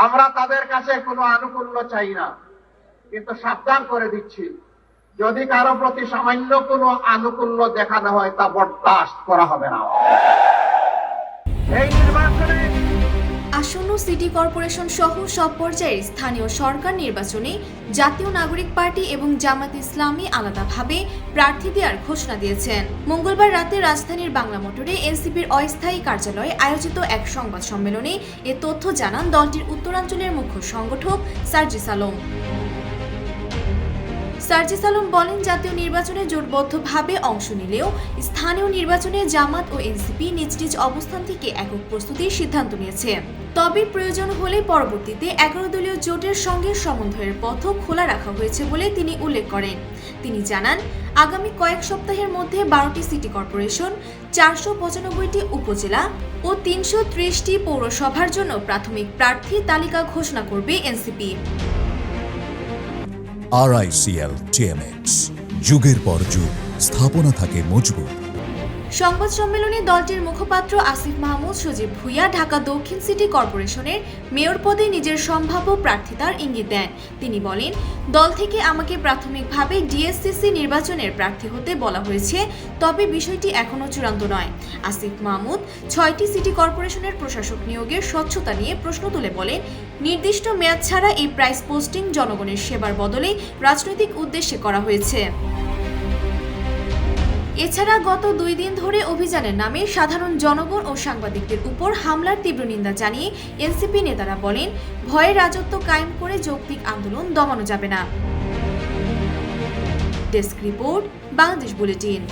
আমরা তাদের কাছে কোনো আনুকূল্য চাই না, কিন্তু সাবধান করে দিচ্ছি, যদি কারো প্রতি সামান্য কোনো আনুকূল্য দেখানো হয় তা বরদাস্ত করা হবে না। এই নির্বাচনে আসন্ন সিটি কর্পোরেশন সহ সব পর্যায়ের স্থানীয় সরকার নির্বাচনে জাতীয় নাগরিক পার্টি এবং জামাত ইসলামী আলাদাভাবে প্রার্থী দেওয়ার ঘোষণা দিয়েছেন। মঙ্গলবার রাতে রাজধানীর বাংলা মোটরে এনসিপির অস্থায়ী কার্যালয়ে আয়োজিত এক সংবাদ সম্মেলনে এ তথ্য জানান দলটির উত্তরাঞ্চলের মুখ্য সংগঠক সার্জিস আলম। সার্জিস আলম বলেন, জাতীয় নির্বাচনে জোটবদ্ধভাবে অংশ নিলেও স্থানীয় নির্বাচনে জামাত ও এনসিপি নিজ নিজ অবস্থান থেকে একক প্রস্তুতির সিদ্ধান্ত নিয়েছে। তবে প্রয়োজন হলে পরবর্তীতে 11 দলীয় জোটের সঙ্গে সমন্বয়ের পথও খোলা রাখা হয়েছে বলে তিনি উল্লেখ করেন। তিনি জানান, আগামী কয়েক সপ্তাহের মধ্যে 12টি সিটি কর্পোরেশন, 495টি উপজেলা ও 330টি পৌরসভার জন্য প্রাথমিক প্রার্থী তালিকা ঘোষণা করবে এনসিপি। RICL TMX, যুগের পর যুগ স্থাপনা থাকে মজবুত। সংবাদ সম্মেলনে দলটির মুখপাত্র আসিফ মাহমুদ সজীব ভুঁইয়া ঢাকা দক্ষিণ সিটি কর্পোরেশনের মেয়র পদে নিজের সম্ভাব্য প্রার্থিতার ইঙ্গিত দেন। তিনি বলেন, দল থেকে আমাকে প্রাথমিকভাবে ডিএসসিসি নির্বাচনের প্রার্থী হতে বলা হয়েছে, তবে বিষয়টি এখনও চূড়ান্ত নয়। আসিফ মাহমুদ 6টি সিটি কর্পোরেশনের প্রশাসক নিয়োগের স্বচ্ছতা নিয়ে প্রশ্ন তুলে বলেন, নির্দিষ্ট মেয়াদ ছাড়া এই প্রাইস পোস্টিং জনগণের সেবার বদলে রাজনৈতিক উদ্দেশ্যে করা হয়েছে। এছাড়া গত 2 দিন ধরে অভিযানের নামে সাধারণ জনগণ ও সাংবাদিকদের উপর হামলার তীব্র নিন্দা জানিয়ে এনসিপি নেতারা বলেন, ভয়ে রাজত্ব কায়েম করে যৌক্তিক আন্দোলন দমানো যাবে না। Desk report, Bangladesh bulletin.